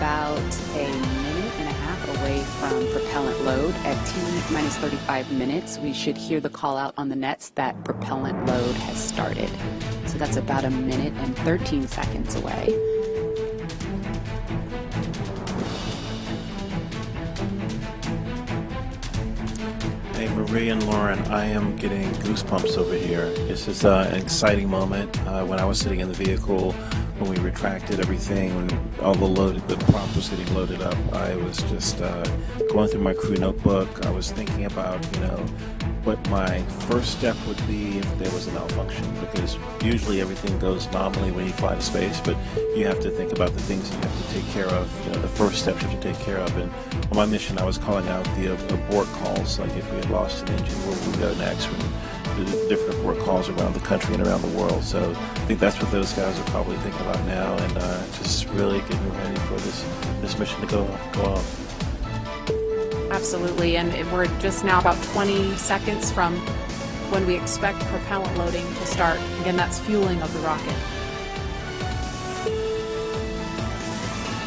about a minute and a half away from propellant load. At T minus 35 minutes, we should hear the call out on the nets that propellant load has started. So that's about a minute and 13 seconds away. Hey, Marie and Lauren, I am getting goosebumps over here. This is an exciting moment. When I was sitting in the vehicle, when we retracted everything, when all the prompt was getting loaded up, I was just going through my crew notebook. I was thinking about, what my first step would be if there was a malfunction, because usually everything goes nominally when you fly to space, but you have to think about the things that you have to take care of, the first steps you have to take care of. And on my mission, I was calling out the abort calls, like if we had lost an engine, where would we go next? The different abort calls around the country and around the world. So I think that's what those guys are probably thinking about now, and just really getting ready for this mission to go off. Absolutely, and we're just now about 20 seconds from when we expect propellant loading to start. Again, that's fueling of the rocket.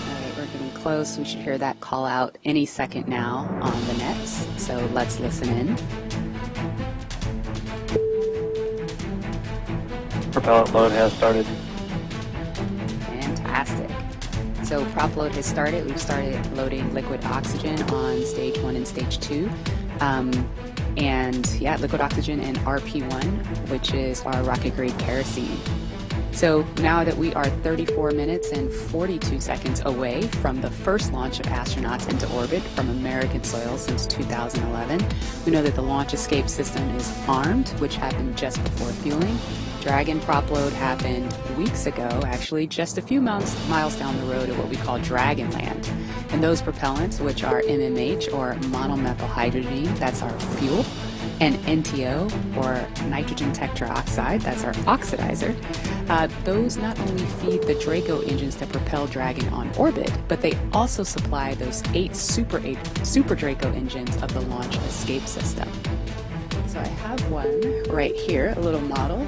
All right, we're getting close. We should hear that call out any second now on the nets. So let's listen in. Propellant load has started. Fantastic. So prop load has started. We've started loading liquid oxygen on stage 1 and stage 2. Liquid oxygen and RP1, which is our rocket grade kerosene. So now that we are 34 minutes and 42 seconds away from the first launch of astronauts into orbit from American soil since 2011, we know that the launch escape system is armed, which happened just before fueling. Dragon prop load happened weeks ago, actually, just a few miles down the road at what we call Dragon Land. And those propellants, which are MMH, or monomethyl hydrogen, that's our fuel, and NTO, or nitrogen tetroxide, that's our oxidizer, those not only feed the Draco engines that propel Dragon on orbit, but they also supply those 8 Super Draco engines of the launch escape system. So I have one right here, a little model.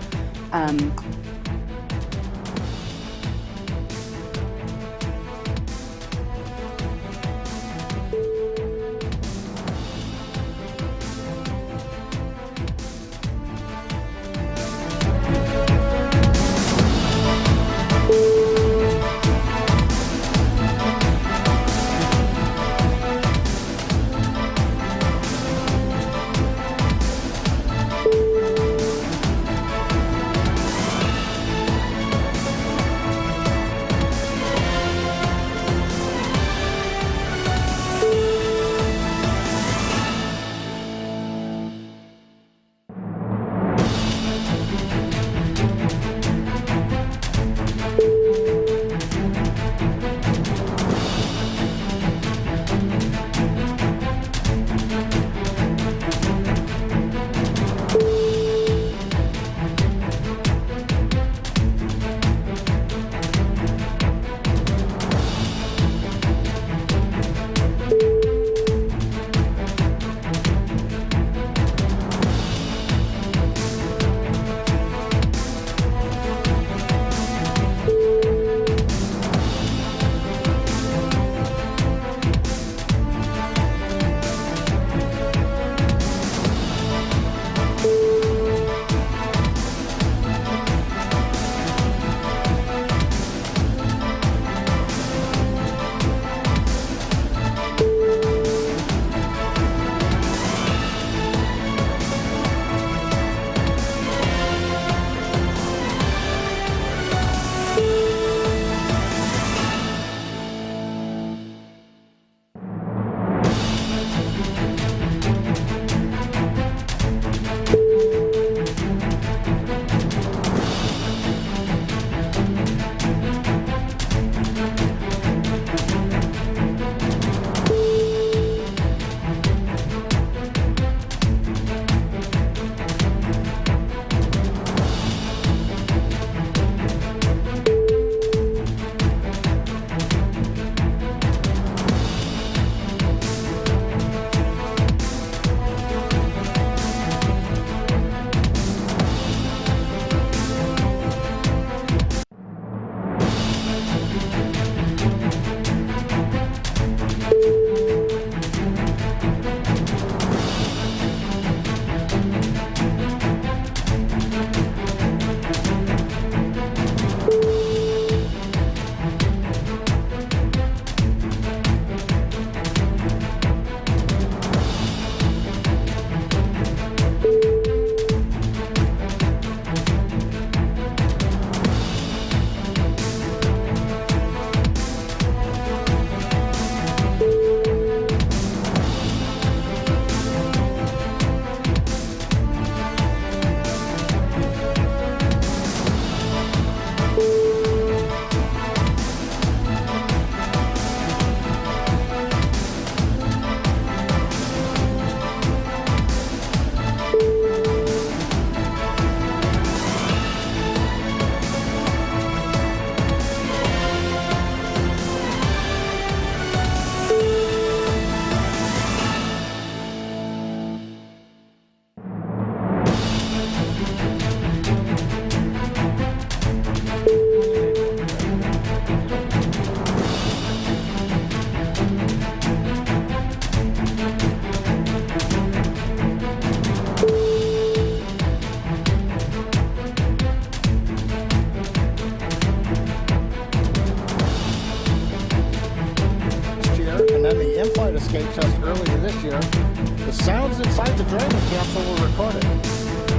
capsule were recorded.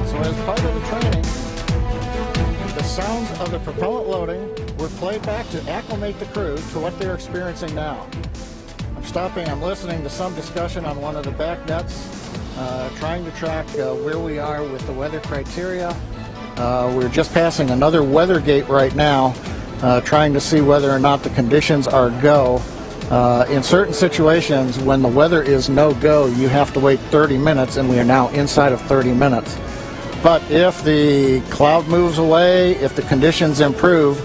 So as part of the training, the sounds of the propellant loading were played back to acclimate the crew to what they're experiencing now. I'm listening to some discussion on one of the back nets, trying to track where we are with the weather criteria. We're just passing another weather gate right now, trying to see whether or not the conditions are go. In certain situations, when the weather is no-go, you have to wait 30 minutes, and we are now inside of 30 minutes. But if the cloud moves away, if the conditions improve,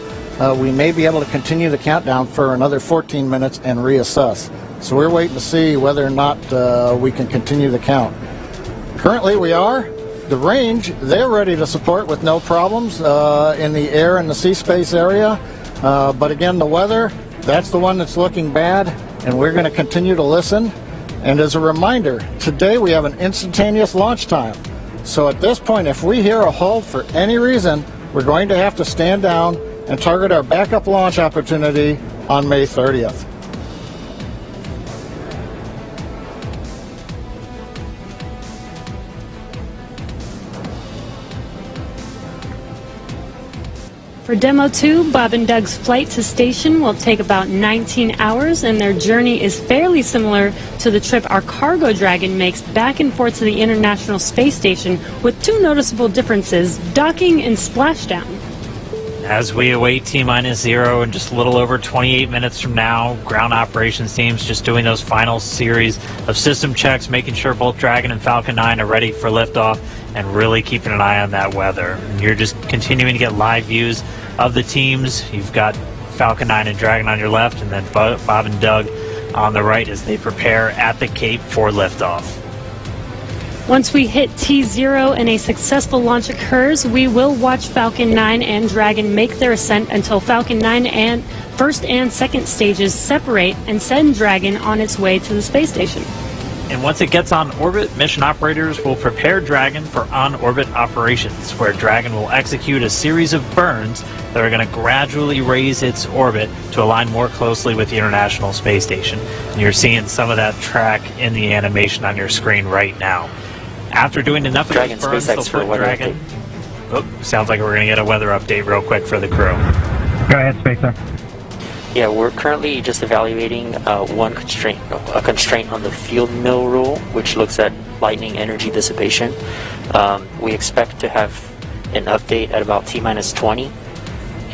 we may be able to continue the countdown for another 14 minutes and reassess. So we're waiting to see whether or not we can continue the count. Currently we are. The range, they're ready to support with no problems in the air and the sea space area. But again, the weather, that's the one that's looking bad, and we're going to continue to listen. And as a reminder, today we have an instantaneous launch time. So at this point, if we hear a hold for any reason, we're going to have to stand down and target our backup launch opportunity on May 30th. For Demo 2, Bob and Doug's flight to station will take about 19 hours, and their journey is fairly similar to the trip our Cargo Dragon makes back and forth to the International Space Station, with two noticeable differences: docking and splashdown. As we await T-0 in just a little over 28 minutes from now, ground operations teams just doing those final series of system checks, making sure both Dragon and Falcon 9 are ready for liftoff, and really keeping an eye on that weather. And you're just continuing to get live views of the teams. You've got Falcon 9 and Dragon on your left, and then Bob and Doug on the right as they prepare at the Cape for liftoff. Once we hit T0 and a successful launch occurs, we will watch Falcon 9 and Dragon make their ascent until Falcon 9 and first and second stages separate and send Dragon on its way to the space station. And once it gets on orbit, mission operators will prepare Dragon for on-orbit operations, where Dragon will execute a series of burns that are going to gradually raise its orbit to align more closely with the International Space Station. And you're seeing some of that track in the animation on your screen right now. After doing enough of those burns, they'll put Dragon... Oh, sounds like we're going to get a weather update real quick for the crew. Go ahead, Spacer. Yeah, we're currently just evaluating a constraint on the field mill rule, which looks at lightning energy dissipation. We expect to have an update at about T-20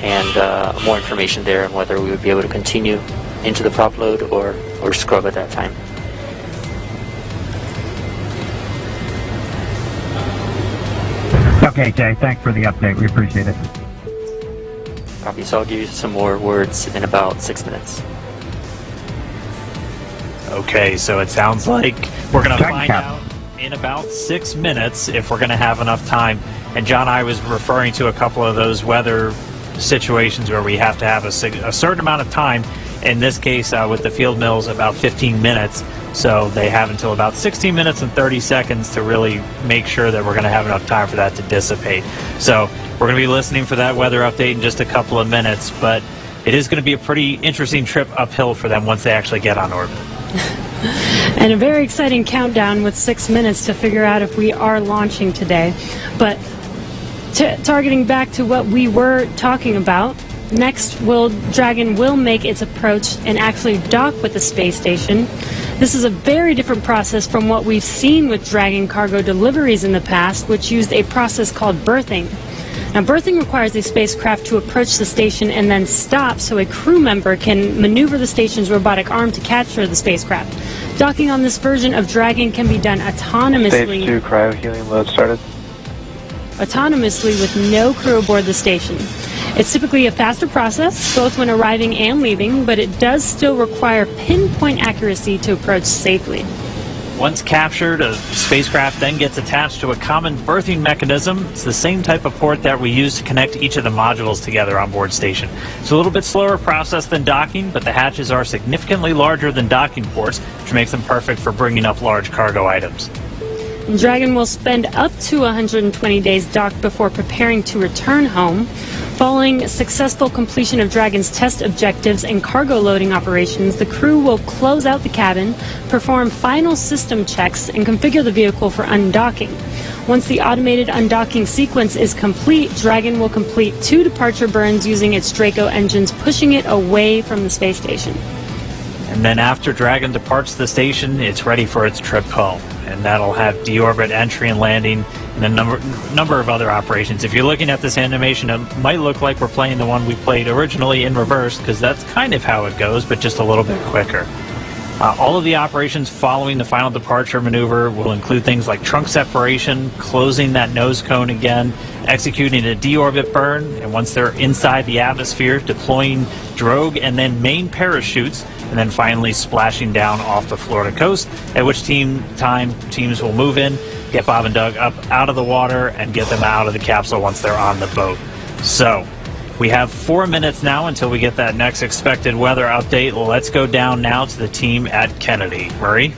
and more information there on whether we would be able to continue into the prop load or scrub at that time. Okay, Jay, thanks for the update. We appreciate it. Copy, so I'll give you some more words in about 6 minutes. Okay, so it sounds like we're going to find out in about 6 minutes if we're going to have enough time. And John, I was referring to a couple of those weather situations where we have to have a certain amount of time. In this case, with the field mills, about 15 minutes. So they have until about 16 minutes and 30 seconds to really make sure that we're going to have enough time for that to dissipate. So we're going to be listening for that weather update in just a couple of minutes, but it is going to be a pretty interesting trip uphill for them once they actually get on orbit. And a very exciting countdown with 6 minutes to figure out if we are launching today. But targeting back to what we were talking about, next, Dragon will make its approach and actually dock with the space station. This is a very different process from what we've seen with Dragon cargo deliveries in the past, which used a process called berthing. Now, berthing requires a spacecraft to approach the station and then stop so a crew member can maneuver the station's robotic arm to capture the spacecraft. Docking on this version of Dragon can be done autonomously. Stage 2 cryo-helium load started. Autonomously with no crew aboard the station. It's typically a faster process, both when arriving and leaving, but it does still require pinpoint accuracy to approach safely. Once captured, a spacecraft then gets attached to a common berthing mechanism. It's the same type of port that we use to connect each of the modules together on board station. It's a little bit slower process than docking, but the hatches are significantly larger than docking ports, which makes them perfect for bringing up large cargo items. Dragon will spend up to 120 days docked before preparing to return home. Following successful completion of Dragon's test objectives and cargo loading operations, the crew will close out the cabin, perform final system checks, and configure the vehicle for undocking. Once the automated undocking sequence is complete, Dragon will complete 2 departure burns using its Draco engines, pushing it away from the space station. And then after Dragon departs the station, it's ready for its trip home. And that'll have deorbit entry and landing and a number of other operations. If you're looking at this animation, it might look like we're playing the one we played originally in reverse, because that's kind of how it goes, but just a little bit quicker. All of the operations following the final departure maneuver will include things like trunk separation, closing that nose cone again, executing a deorbit burn, and once they're inside the atmosphere, deploying drogue and then main parachutes, and then finally splashing down off the Florida coast, at which teams will move in, get Bob and Doug up out of the water, and get them out of the capsule once they're on the boat. So, we have 4 minutes now until we get that next expected weather update. Let's go down now to the team at Kennedy. Murray?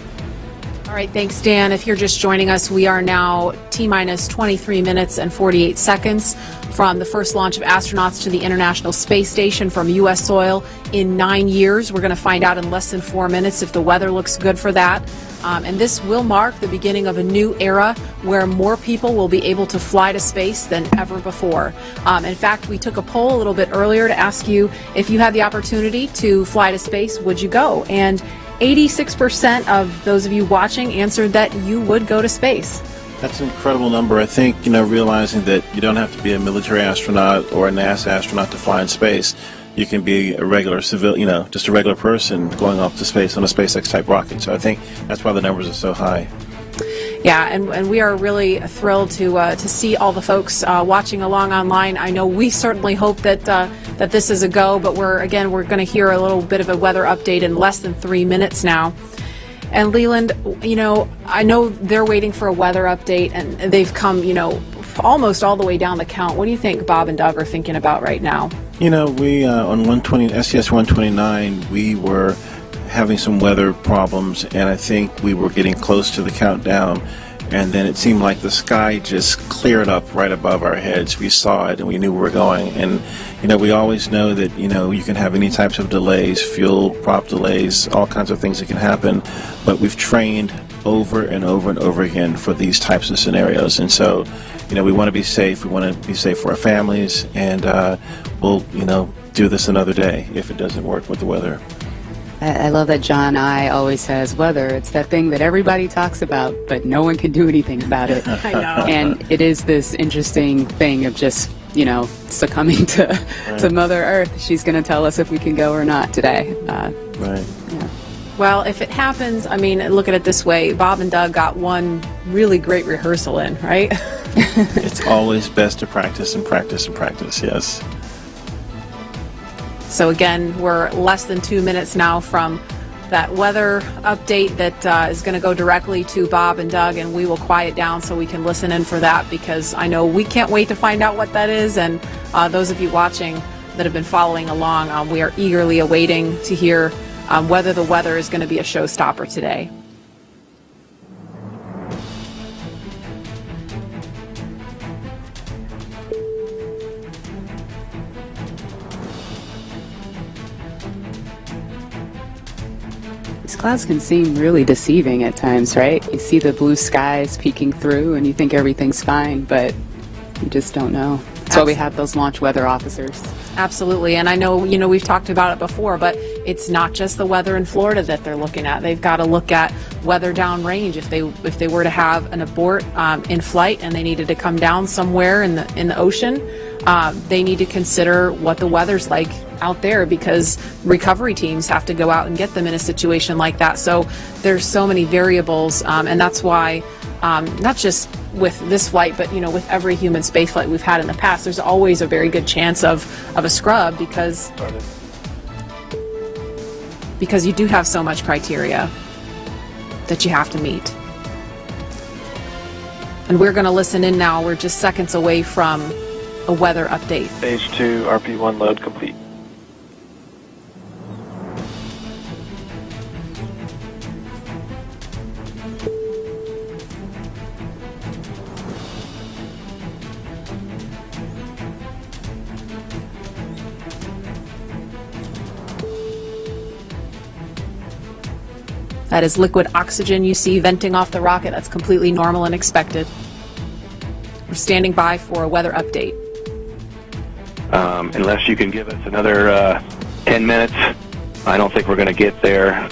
All right, thanks, Dan. If you're just joining us, we are now T-minus 23 minutes and 48 seconds from the first launch of astronauts to the International Space Station from U.S. soil in 9 years. We're going to find out in less than 4 minutes if the weather looks good for that. And this will mark the beginning of a new era where more people will be able to fly to space than ever before. In fact, we took a poll a little bit earlier to ask you if you had the opportunity to fly to space, would you go? And 86% of those of you watching answered that you would go to space. That's an incredible number. I think, realizing that you don't have to be a military astronaut or a NASA astronaut to fly in space. You can be a regular civilian, just a regular person going off to space on a SpaceX type rocket. So I think that's why the numbers are so high. Yeah, and we are really thrilled to see all the folks watching along online. I know we certainly hope that this is a go, but we're going to hear a little bit of a weather update in less than 3 minutes now. And Leland, I know they're waiting for a weather update, and they've come, almost all the way down the count. What do you think Bob and Doug are thinking about right now? We on SES 129, we were having some weather problems, and I think we were getting close to the countdown, and then it seemed like the sky just cleared up right above our heads. We saw it and we knew we were going, and we always know that you can have any types of delays, fuel prop delays, all kinds of things that can happen, but we've trained over and over and over again for these types of scenarios. And so we want to be safe. We want to be safe for our families, and we'll do this another day if it doesn't work with the weather. I love that John I always says weather. It's that thing that everybody talks about, but no one can do anything about it. I know. And it is this interesting thing of just, succumbing to Mother Earth. She's going to tell us if we can go or not today. Right. Yeah. Well, if it happens, look at it this way. Bob and Doug got one really great rehearsal in, right? It's always best to practice and practice and practice, yes. So again, we're less than 2 minutes now from that weather update that is going to go directly to Bob and Doug, and we will quiet down so we can listen in for that, because I know we can't wait to find out what that is, and those of you watching that have been following along, we are eagerly awaiting to hear whether the weather is going to be a showstopper today. These clouds can seem really deceiving at times, right? You see the blue skies peeking through and you think everything's fine, but you just don't know. That's why we have those launch weather officers. Absolutely, and I know, we've talked about it before, but it's not just the weather in Florida that they're looking at. They've got to look at weather downrange. If they were to have an abort in flight and they needed to come down somewhere in the ocean, they need to consider what the weather's like out there, because recovery teams have to go out and get them in a situation like that. So there's so many variables, and that's why not just with this flight, but with every human space flight we've had in the past, there's always a very good chance of a scrub, because you do have so much criteria that you have to meet. And we're going to listen in now. We're just seconds away from a weather update. Stage 2, RP1 load complete. That is liquid oxygen you see venting off the rocket. That's completely normal and expected. We're standing by for a weather update. Unless you can give us another 10 minutes, I don't think we're going to get there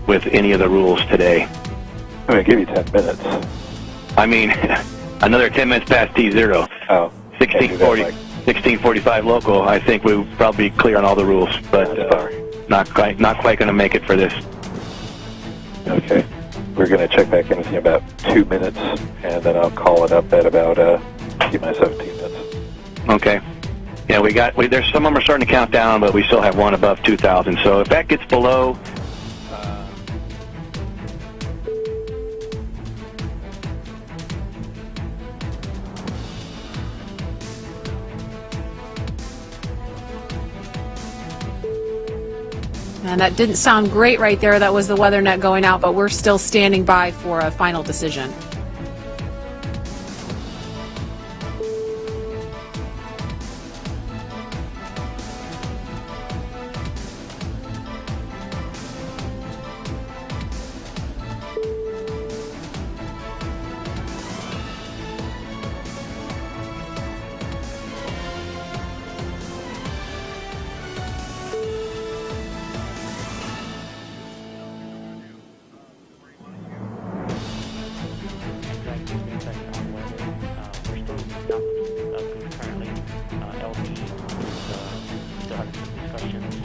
with any of the rules today. I'm going to give you 10 minutes. I mean, another 10 minutes past T0. Oh. 1645 local. I think we'll probably be clear on all the rules, but not quite going to make it for this. Okay. We're going to check back in with you in about 2 minutes, and then I'll call it up at about T-minus 17 minutes. Okay. Yeah, there's some of them are starting to count down, but we still have one above 2,000. So if that gets below, And that didn't sound great right there. That was the weather net going out, but we're still standing by for a final decision.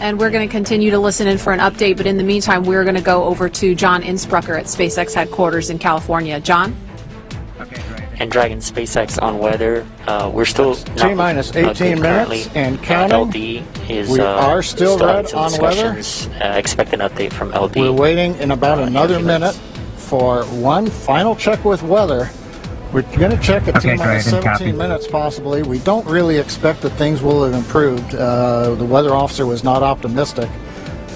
And we're going to continue to listen in for an update, but in the meantime, we're going to go over to John Innsbrucker at SpaceX headquarters in California. John? And Dragon SpaceX on weather. We're still T-minus 18 minutes and counting. LD is we are still red on weather. Expect an update from LD. We're waiting in about another minute for one final check with weather. We're going to check at T-minus 17 minutes possibly. We don't really expect that things will have improved. The weather officer was not optimistic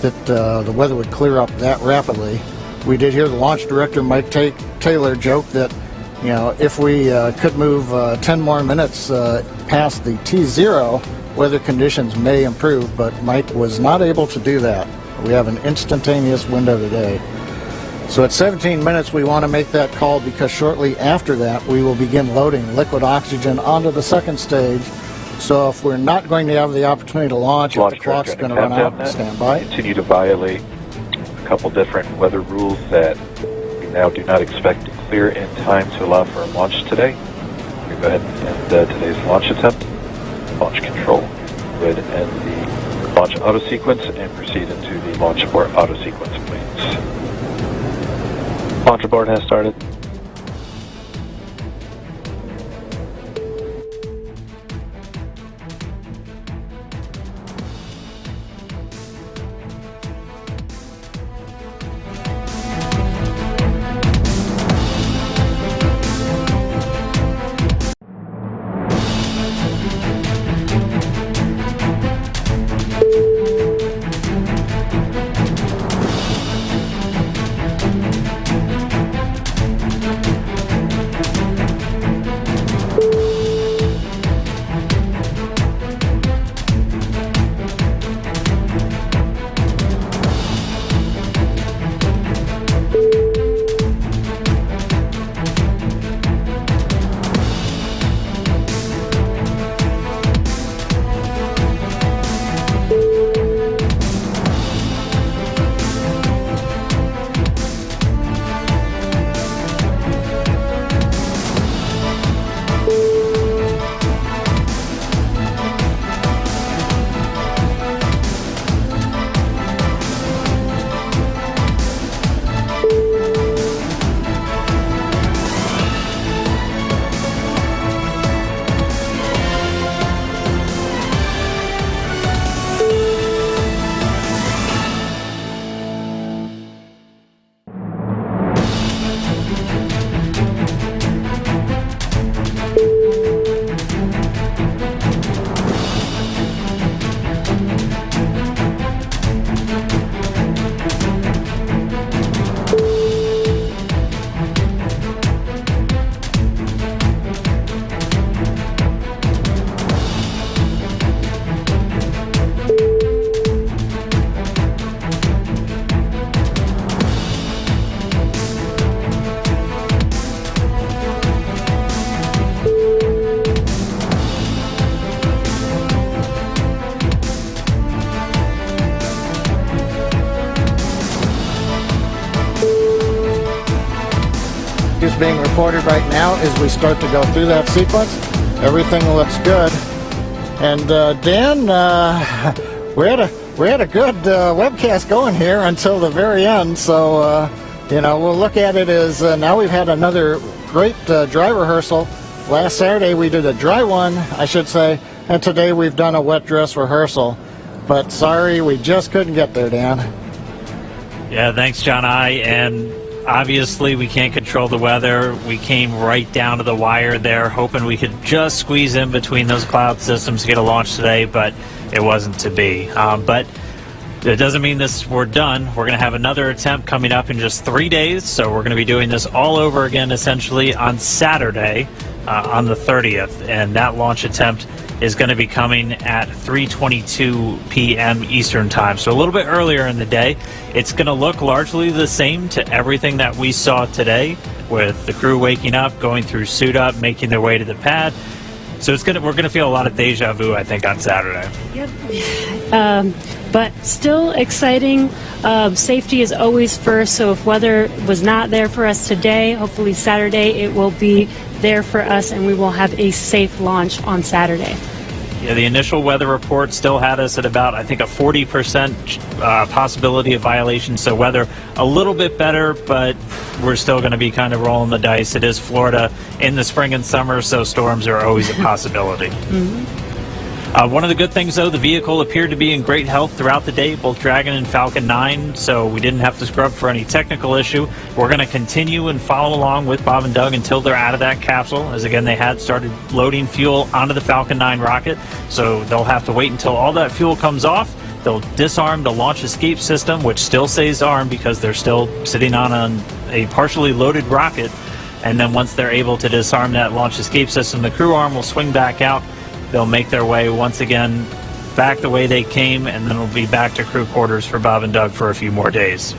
that the weather would clear up that rapidly. We did hear the launch director, Mike Taylor, joke that, you know, if we could move 10 more minutes past the T0, weather conditions may improve, but Mike was not able to do that. We have an instantaneous window today. So at 17 minutes, we want to make that call because shortly after that, we will begin loading liquid oxygen onto the second stage. So if we're not going to have the opportunity to launch, if the clock's going to run out, stand by. Continue to violate a couple different weather rules that we now do not expect to clear in time to allow for a launch today. We go ahead and end today's launch attempt. Launch control would end the launch auto sequence and proceed into the launch abort auto sequence, please. Launch abort has started. being recorded right now as we start to go through that sequence. Everything looks good. And Dan, we had a good webcast going here until the very end, so you know, we'll look at it as now we've had another great dry rehearsal. Last Saturday we did a dry one, I should say, and today we've done a wet dress rehearsal. But sorry, we just couldn't get there, Dan. Yeah, thanks, John and obviously we can't control the weather. We came right down to the wire there, hoping we could just squeeze in between those cloud systems to get a launch today, but it wasn't to be. But it doesn't mean we're done. We're going to have another attempt coming up in just 3 days, so we're going to be doing this all over again essentially on Saturday, on the 30th, and that launch attempt is going to be coming at 3:22 p.m. Eastern Time, so a little bit earlier in the day. It's going to look largely the same to everything that we saw today, with the crew waking up, going through suit up, making their way to the pad. So we're going to feel a lot of deja vu, I think, on Saturday. Yep. But still exciting. Safety is always first, so if weather was not there for us today, hopefully Saturday it will be there for us and we will have a safe launch on Saturday. Yeah, the initial weather report still had us at about, I think, a 40% possibility of violation, so weather a little bit better, but we're still going to be kind of rolling the dice. It is Florida in the spring and summer, so storms are always a possibility. One of the good things, though, the vehicle appeared to be in great health throughout the day, both Dragon and Falcon 9, so we didn't have to scrub for any technical issue. We're going to continue and follow along with Bob and Doug until they're out of that capsule, as again they had started loading fuel onto the Falcon 9 rocket, so they'll have to wait until all that fuel comes off. They'll disarm the launch escape system, which still stays armed because they're still sitting on a partially loaded rocket, and then once they're able to disarm that launch escape system, the crew arm will swing back out. They'll make their way once again back the way they came, and then we'll be back to crew quarters for Bob and Doug for a few more days.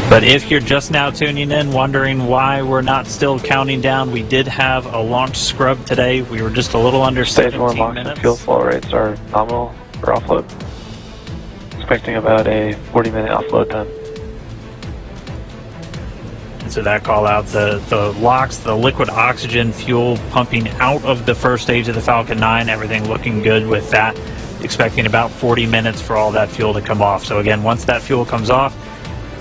But if you're just now tuning in, wondering why we're not still counting down, we did have a launch scrub today. We were just a little under 17 minutes. Fuel flow rates are nominal for offload. Expecting about a 40-minute offload time. And so that call out, the LOX, the liquid oxygen fuel pumping out of the first stage of the Falcon 9, everything looking good with that. Expecting about 40 minutes for all that fuel to come off. So again, once that fuel comes off,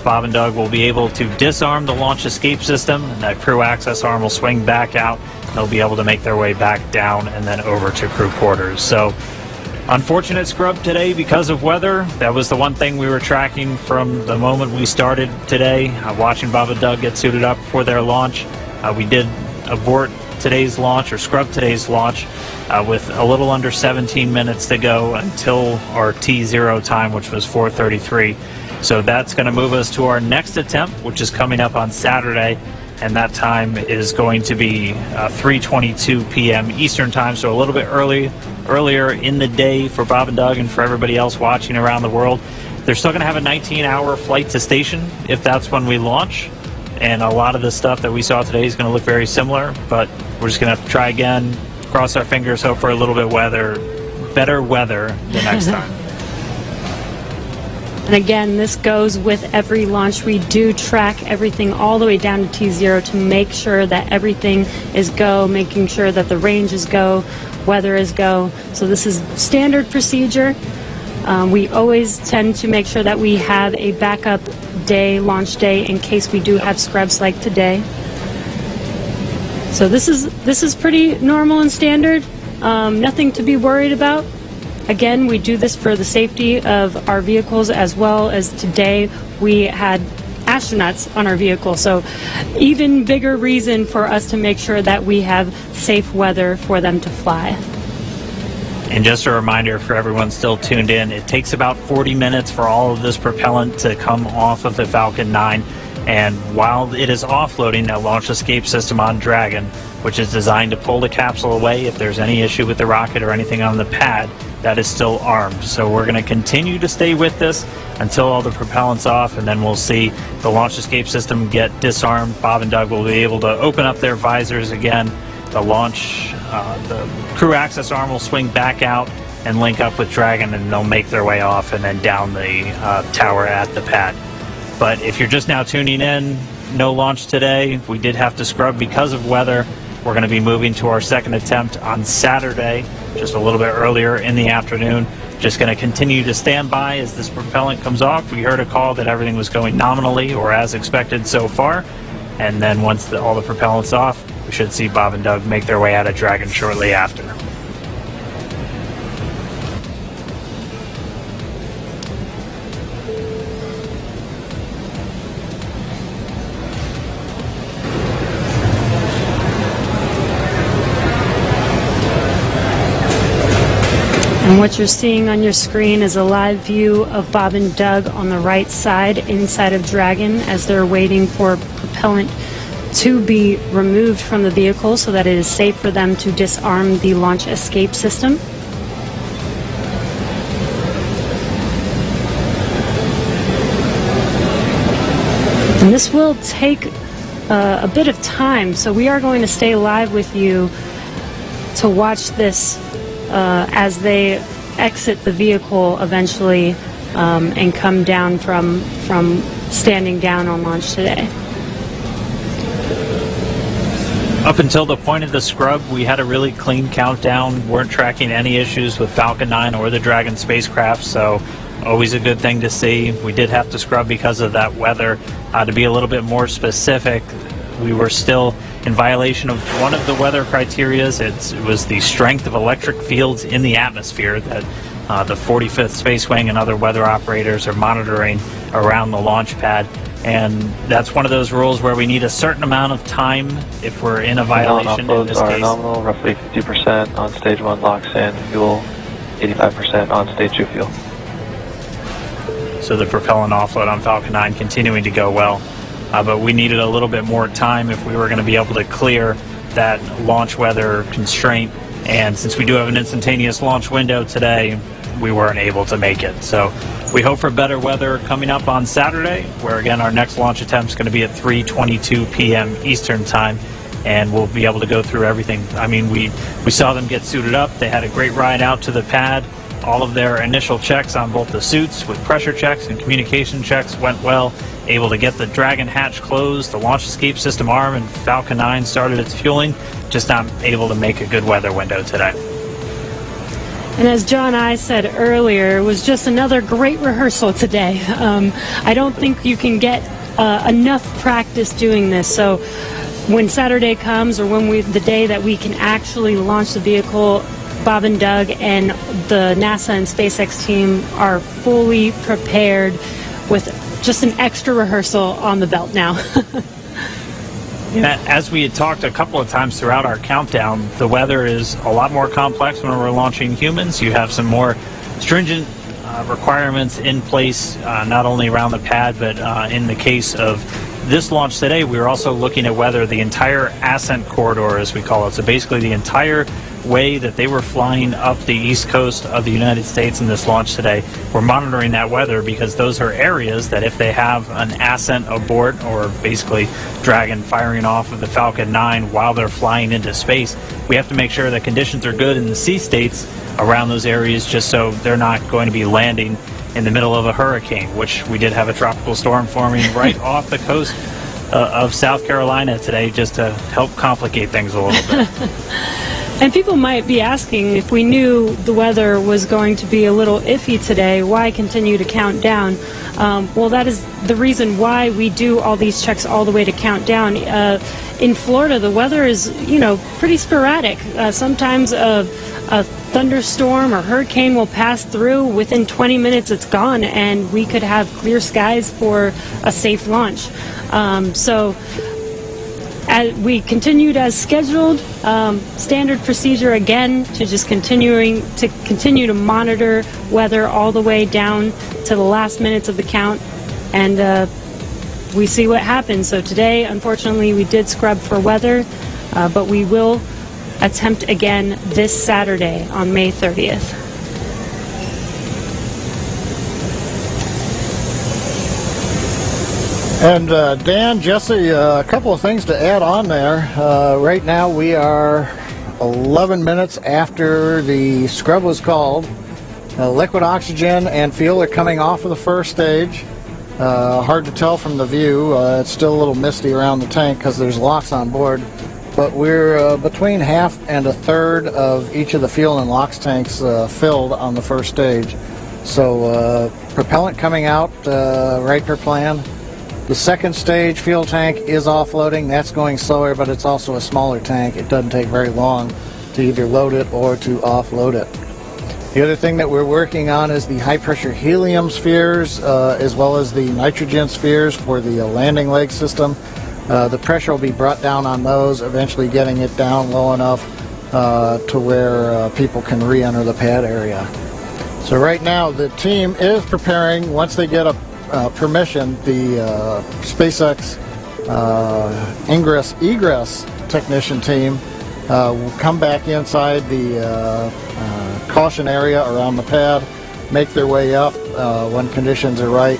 Bob and Doug will be able to disarm the launch escape system, and that crew access arm will swing back out. They'll be able to make their way back down and then over to crew quarters. So unfortunate scrub today because of weather. That was the one thing we were tracking from the moment we started today, watching Bob and Doug get suited up for their launch. We did abort today's launch, or scrub today's launch, with a little under 17 minutes to go until our T0 time, which was 4:33. So that's going to move us to our next attempt, which is coming up on Saturday, and that time is going to be 3:22 p.m. Eastern Time, so a little bit earlier in the day for Bob and Doug and for everybody else watching around the world. They're still going to have a 19-hour flight to station if that's when we launch, and a lot of the stuff that we saw today is going to look very similar, but we're just going to have to try again, cross our fingers, hope for a little bit better weather the next time. And again, this goes with every launch. We do track everything all the way down to T0 to make sure that everything is go, making sure that the range is go, weather is go. So this is standard procedure. We always tend to make sure that we have a backup day, launch day, in case we do have scrubs like today. So this is pretty normal and standard. Nothing to be worried about. Again, we do this for the safety of our vehicles, as well as today we had astronauts on our vehicle. So even bigger reason for us to make sure that we have safe weather for them to fly. And just a reminder for everyone still tuned in, it takes about 40 minutes for all of this propellant to come off of the Falcon 9. And while it is offloading, that launch escape system on Dragon, which is designed to pull the capsule away if there's any issue with the rocket or anything on the pad, that is still armed. So we're going to continue to stay with this until all the propellant's off, and then we'll see the launch escape system get disarmed. Bob and Doug will be able to open up their visors again, the launch, the crew access arm will swing back out and link up with Dragon, and they'll make their way off and then down the tower at the pad. But if you're just now tuning in, no launch today. We did have to scrub because of weather. We're going to be moving to our second attempt on Saturday, just a little bit earlier in the afternoon. Just going to continue to stand by as this propellant comes off. We heard a call that everything was going nominally or as expected so far. And then once all the propellant's off, we should see Bob and Doug make their way out of Dragon shortly after. And what you're seeing on your screen is a live view of Bob and Doug on the right side inside of Dragon as they're waiting for propellant to be removed from the vehicle so that it is safe for them to disarm the launch escape system. And this will take a bit of time, so we are going to stay live with you to watch this as they exit the vehicle eventually and come down from standing down on launch today. Up until the point of the scrub, we had a really clean countdown, weren't tracking any issues with Falcon 9 or the Dragon spacecraft, so always a good thing to see. We did have to scrub because of that weather. To be a little bit more specific, we were still in violation of one of the weather criterias. It was the strength of electric fields in the atmosphere that the 45th Space Wing and other weather operators are monitoring around the launch pad. And that's one of those rules where we need a certain amount of time if we're in a violation. In this case, nominal, roughly 50% on stage 1 LOX and fuel, 85% on stage 2 fuel. So the propellant offload on Falcon 9 continuing to go well. But we needed a little bit more time if we were going to be able to clear that launch weather constraint. And since we do have an instantaneous launch window today, we weren't able to make it. So we hope for better weather coming up on Saturday, where again our next launch attempt is going to be at 3:22 p.m. Eastern time, and we'll be able to go through everything. I mean, we saw them get suited up. They had a great ride out to the pad. All of their initial checks on both the suits with pressure checks and communication checks went well. Able to get the Dragon hatch closed, the launch escape system arm, and Falcon 9 started its fueling. Just not able to make a good weather window today. And as John I said earlier, it was just another great rehearsal today. I don't think you can get enough practice doing this. So when Saturday comes, or when the day that we can actually launch the vehicle, Bob and Doug and the NASA and SpaceX team are fully prepared with just an extra rehearsal on the belt now. As we had talked a couple of times throughout our countdown, the weather is a lot more complex when we're launching humans. You have some more stringent requirements in place, not only around the pad, but in the case of this launch today, we were also looking at whether the entire ascent corridor, as we call it, so basically the entire way that they were flying up the east coast of the United States in this launch today, we're monitoring that weather because those are areas that if they have an ascent abort, or basically Dragon firing off of the Falcon 9 while they're flying into space, we have to make sure that conditions are good in the sea states around those areas, just so they're not going to be landing in the middle of a hurricane, which we did have a tropical storm forming right off the coast of South Carolina today, just to help complicate things a little bit. And people might be asking, if we knew the weather was going to be a little iffy today, why continue to count down? Well, that is the reason why we do all these checks all the way to countdown. In Florida, the weather is, pretty sporadic. Sometimes a thunderstorm or hurricane will pass through. Within 20 minutes, it's gone, and we could have clear skies for a safe launch. We continued as scheduled, standard procedure again, to just continue to monitor weather all the way down to the last minutes of the count, and we see what happens. So today, unfortunately, we did scrub for weather, but we will attempt again this Saturday on May 30th. And Dan, Jesse, a couple of things to add on there. Right now we are 11 minutes after the scrub was called. Liquid oxygen and fuel are coming off of the first stage. Hard to tell from the view. It's still a little misty around the tank because there's locks on board. But we're between half and a third of each of the fuel and LOX tanks filled on the first stage. So propellant coming out right per plan. The second stage fuel tank is offloading. That's going slower, but it's also a smaller tank. It doesn't take very long to either load it or to offload it. The other thing that we're working on is the high pressure helium spheres as well as the nitrogen spheres for the landing leg system. The pressure will be brought down on those, eventually getting it down low enough to where people can re-enter the pad area. So right now the team is preparing, once they get a permission, the SpaceX ingress-egress technician team will come back inside the caution area around the pad, make their way up when conditions are right,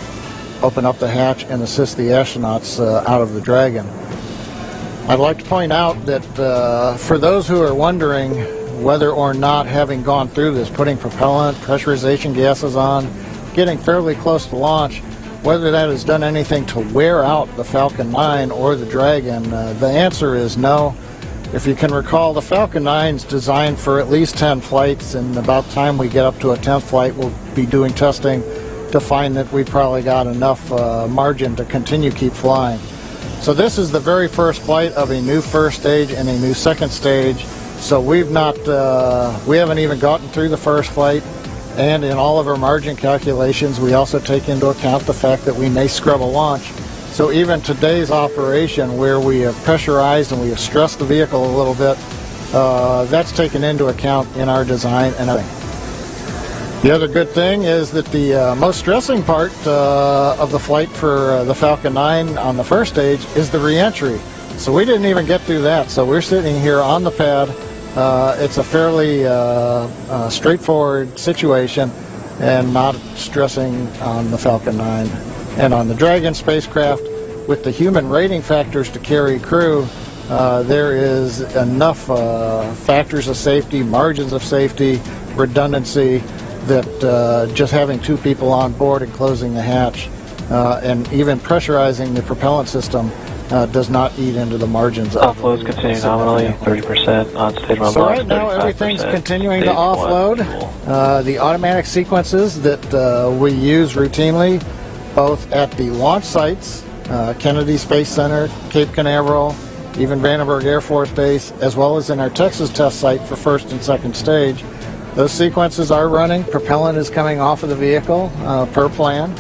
open up the hatch and assist the astronauts out of the Dragon. I'd like to point out that for those who are wondering whether or not, having gone through this, putting propellant, pressurization gases on, getting fairly close to launch, whether that has done anything to wear out the Falcon 9 or the Dragon, the answer is no. If you can recall, the Falcon 9 is designed for at least 10 flights, and about the time we get up to a 10th flight, we'll be doing testing to find that we probably got enough margin to continue keep flying. So this is the very first flight of a new first stage and a new second stage. So we haven't even gotten through the first flight, and in all of our margin calculations, we also take into account the fact that we may scrub a launch. So even today's operation, where we have pressurized and we have stressed the vehicle a little bit, that's taken into account in our design and everything. The other good thing is that the most stressing part of the flight for the Falcon 9 on the first stage is the re-entry. So we didn't even get through that. So we're sitting here on the pad. It's a fairly straightforward situation and not stressing on the Falcon 9. And on the Dragon spacecraft, with the human rating factors to carry crew, there is enough factors of safety, margins of safety, redundancy, that just having two people on board and closing the hatch and even pressurizing the propellant system does not eat into the margins. Offloads continue nominally, 30% on stage one. So right now everything's continuing to offload. The automatic sequences that we use routinely, both at the launch sites, Kennedy Space Center, Cape Canaveral, even Vandenberg Air Force Base, as well as in our Texas test site for first and second stage. Those sequences are running. Propellant is coming off of the vehicle per plan.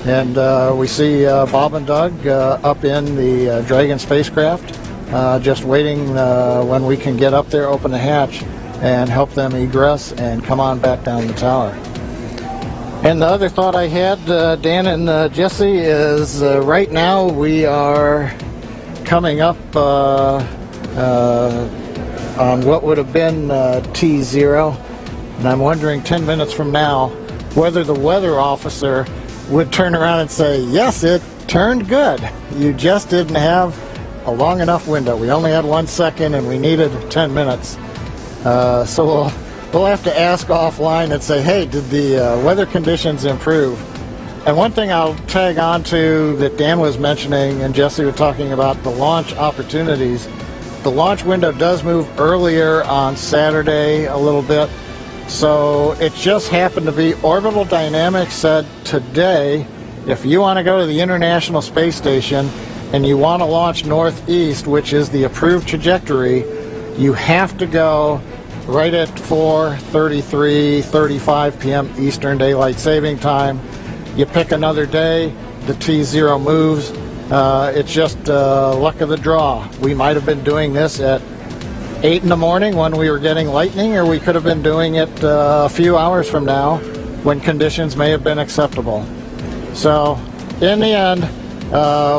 And we see Bob and Doug up in the Dragon spacecraft, just waiting when we can get up there, open the hatch, and help them egress and come on back down the tower. And the other thought I had, Dan and Jesse, is right now we are coming up on what would have been T0. And I'm wondering 10 minutes from now whether the weather officer would turn around and say, yes, it turned good. You just didn't have a long enough window. We only had 1 second and we needed 10 minutes. So we'll have to ask offline and say, hey, did the weather conditions improve? And one thing I'll tag on to that Dan was mentioning and Jesse were talking about, the launch opportunities. The launch window does move earlier on Saturday a little bit. So it just happened to be Orbital Dynamics said today, if you want to go to the International Space Station and you want to launch northeast, which is the approved trajectory, you have to go right at 4:35 p.m. Eastern Daylight Saving Time. You pick another day, the T0 moves. It's just luck of the draw. We might have been doing this at 8 in the morning when we were getting lightning, or we could have been doing it a few hours from now when conditions may have been acceptable. So in the end,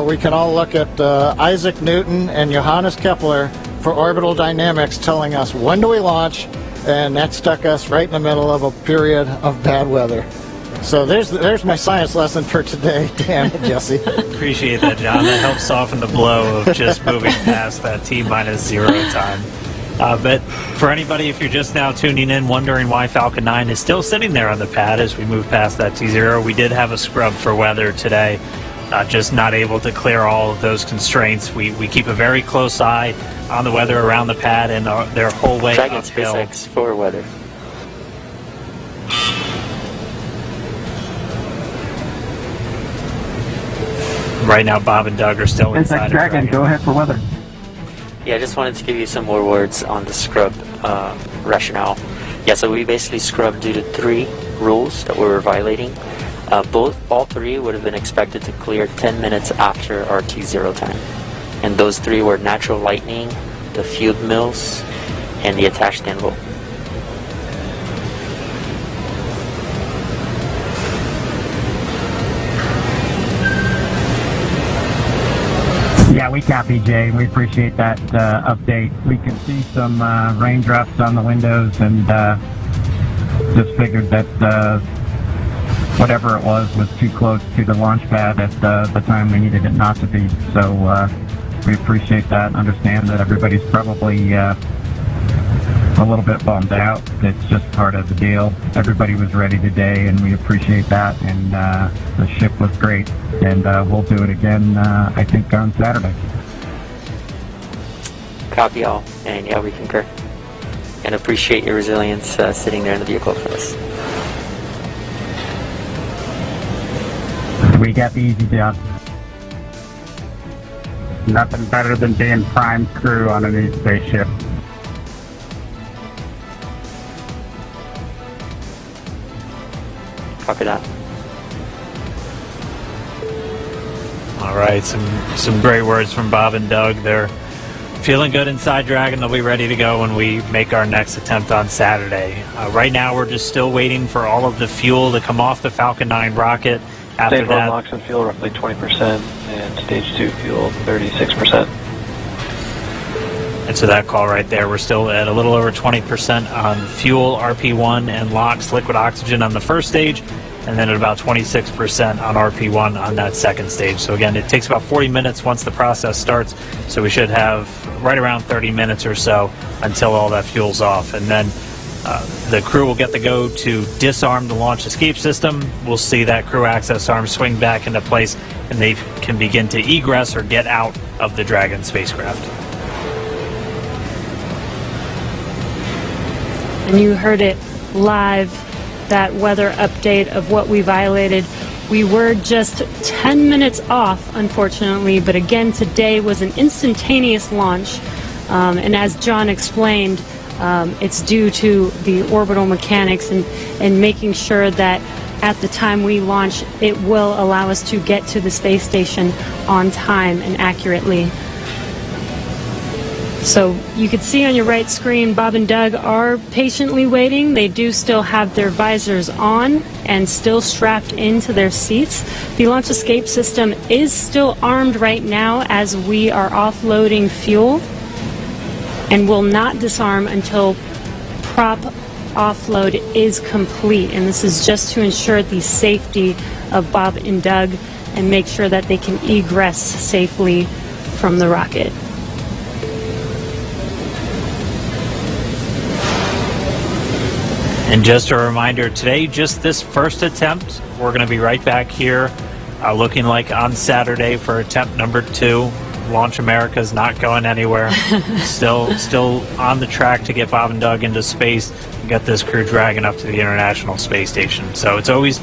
we can all look at Isaac Newton and Johannes Kepler for orbital dynamics telling us when do we launch, and that stuck us right in the middle of a period of bad weather. So there's my science lesson for today, Dan and Jesse. Appreciate that, John. That helps soften the blow of just moving past that T-0 time. But for anybody, if you're just now tuning in, wondering why Falcon 9 is still sitting there on the pad as we move past that T0, we did have a scrub for weather today. Just not able to clear all of those constraints. We keep a very close eye on the weather around the pad and their whole way Dragon uphill. SpaceX for weather. Right now, Bob and Doug are still inside of Dragon. Go ahead for weather. Yeah, I just wanted to give you some more words on the scrub rationale. Yeah, so we basically scrubbed due to 3 rules that we were violating. All 3 would have been expected to clear 10 minutes after our T0 time. And those 3 were natural lightning, the field mills, and the attached anvil. Yeah, we copy, Jay. We appreciate that update. We can see some raindrops on the windows, and just figured that whatever it was too close to the launch pad at the time we needed it not to be. So we appreciate that and understand that everybody's probably a little bit bummed out. It's just part of the deal. Everybody was ready today, and we appreciate that, and the ship was great. And we'll do it again, I think, on Saturday. Copy all, and yeah, we concur. And appreciate your resilience sitting there in the vehicle for us. We got the easy job. Nothing better than being prime crew on a new spaceship. Copy that. All right, some great words from Bob and Doug. They're feeling good inside Dragon. They'll be ready to go when we make our next attempt on Saturday. Right now, we're just still waiting for all of the fuel to come off the Falcon 9 rocket. After Stage 1 that, LOX and fuel roughly 20%, and Stage 2 fuel 36%. and so that call right there, we're still at a little over 20% on fuel, RP1, and LOX, liquid oxygen, on the first stage, and then at about 26% on RP1 on that second stage. So again, it takes about 40 minutes once the process starts, so we should have right around 30 minutes or so until all that fuel's off. And then the crew will get to go to disarm the launch escape system. We'll see that crew access arm swing back into place, and they can begin to egress or get out of the Dragon spacecraft. And you heard it live, that weather update of what we violated. We were just 10 minutes off, unfortunately, but again, today was an instantaneous launch. And as John explained, it's due to the orbital mechanics and making sure that at the time we launch, it will allow us to get to the space station on time and accurately. So you can see on your right screen, Bob and Doug are patiently waiting. They do still have their visors on and still strapped into their seats. The launch escape system is still armed right now as we are offloading fuel, and will not disarm until prop offload is complete. And this is just to ensure the safety of Bob and Doug and make sure that they can egress safely from the rocket. And just a reminder, today, just this first attempt, we're going to be right back here, looking like on Saturday for attempt number 2. Launch America is not going anywhere. Still on the track to get Bob and Doug into space and get this Crew Dragon up to the International Space Station. So it's always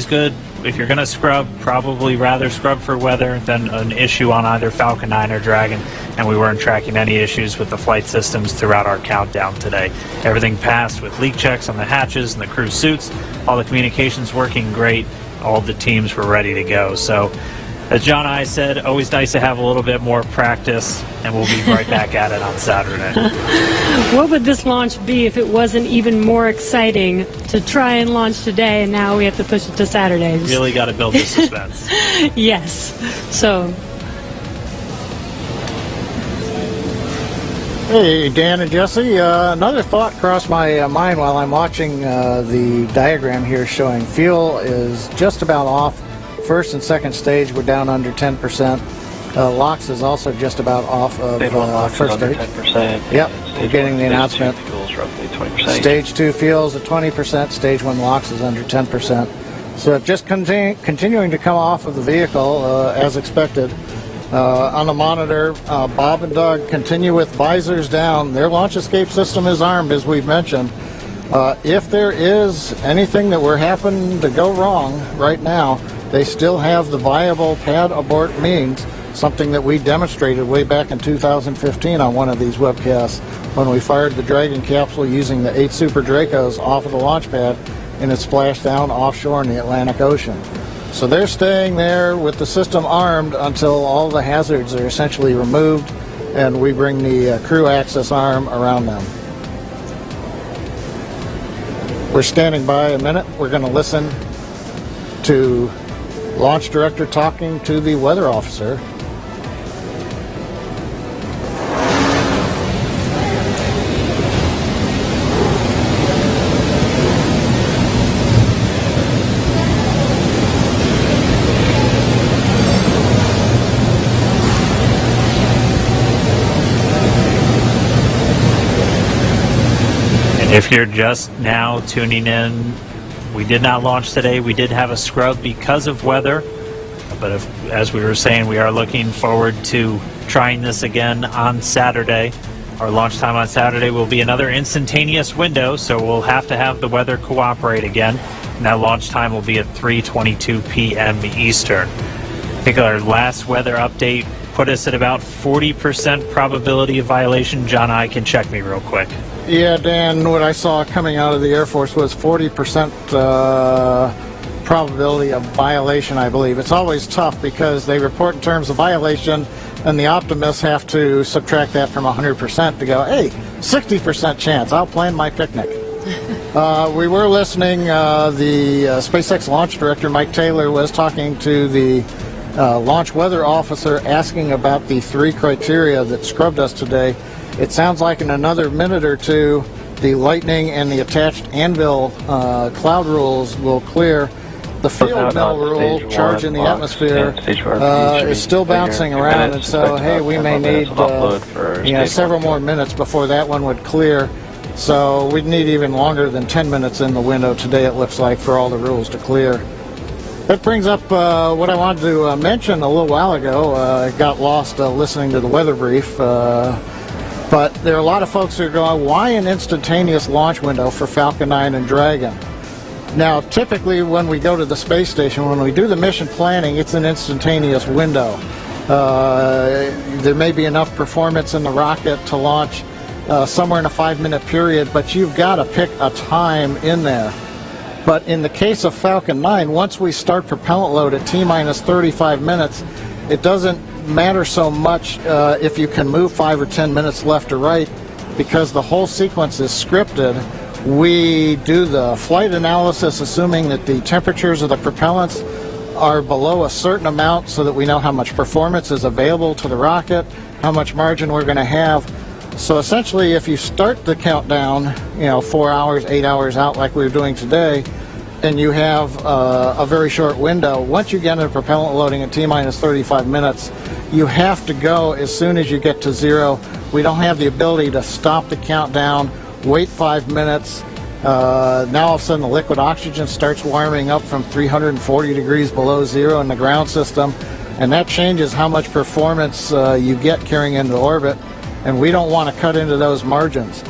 good. If you're going to scrub, probably rather scrub for weather than an issue on either Falcon 9 or Dragon. And we weren't tracking any issues with the flight systems throughout our countdown today. Everything passed with leak checks on the hatches and the crew suits. All the communications working great. All the teams were ready to go. So, as John and I said, always nice to have a little bit more practice, and we'll be right back at it on Saturday. What would this launch be if it wasn't even more exciting to try and launch today, and now we have to push it to Saturday? Really got to build the suspense. Yes. So Hey, Dan and Jesse. Another thought crossed my mind while I'm watching the diagram here showing fuel is just about off. First and second stage we're down under 10%. LOX is also just about off of first stage. 10%. Yep, we're getting the announcement. Stage 2 fuels roughly 20%. Stage 2 fuels at 20%. Stage 1 LOX is under 10%. So just continuing to come off of the vehicle as expected. On the monitor, Bob and Doug continue with visors down. Their launch escape system is armed, as we've mentioned. If there is anything that were happening to go wrong right now, they still have the viable pad abort means, something that we demonstrated way back in 2015 on one of these webcasts when we fired the Dragon capsule using the 8 Super Dracos off of the launch pad and it splashed down offshore in the Atlantic Ocean. So they're staying there with the system armed until all the hazards are essentially removed and we bring the crew access arm around them. We're standing by a minute. We're going to listen to Launch Director talking to the weather officer. If you're just now tuning in, we did not launch today. We did have a scrub because of weather, but as we were saying, we are looking forward to trying this again on Saturday. Our launch time on Saturday will be another instantaneous window, so we'll have to have the weather cooperate again, and that launch time will be at 3:22 p.m. Eastern. I think our last weather update put us at about 40% probability of violation. John, I can check me real quick. Yeah, Dan, what I saw coming out of the Air Force was 40% probability of violation, I believe. It's always tough because they report in terms of violation, and the optimists have to subtract that from 100% to go, hey, 60% chance, I'll plan my picnic. We were listening, the SpaceX launch director, Mike Taylor, was talking to the launch weather officer asking about the 3 criteria that scrubbed us today. It sounds like in another minute or two, the lightning and the attached anvil cloud rules will clear. The field mill rule, charge in the atmosphere, is still bouncing around, and so, hey, we may need several more minutes before that one would clear. So we'd need even longer than 10 minutes in the window today, it looks like, for all the rules to clear. That brings up what I wanted to mention a little while ago. I got lost listening to the weather brief. But there are a lot of folks who are going, why an instantaneous launch window for Falcon 9 and Dragon? Now, typically when we go to the space station, when we do the mission planning, it's an instantaneous window. There may be enough performance in the rocket to launch somewhere in a 5-minute period, but you've got to pick a time in there. But in the case of Falcon 9, once we start propellant load at T-minus 35 minutes, it doesn't matter so much if you can move 5 or 10 minutes left or right, because the whole sequence is scripted. We do the flight analysis assuming that the temperatures of the propellants are below a certain amount so that we know how much performance is available to the rocket, how much margin we're going to have. So essentially, if you start the countdown, 4 hours, 8 hours out like we were doing today, and you have a very short window, once you get into propellant loading at T-minus 35 minutes, you have to go as soon as you get to 0. We don't have the ability to stop the countdown, wait 5 minutes. Now all of a sudden the liquid oxygen starts warming up from 340 degrees below 0 in the ground system, and that changes how much performance you get carrying into orbit, and we don't want to cut into those margins.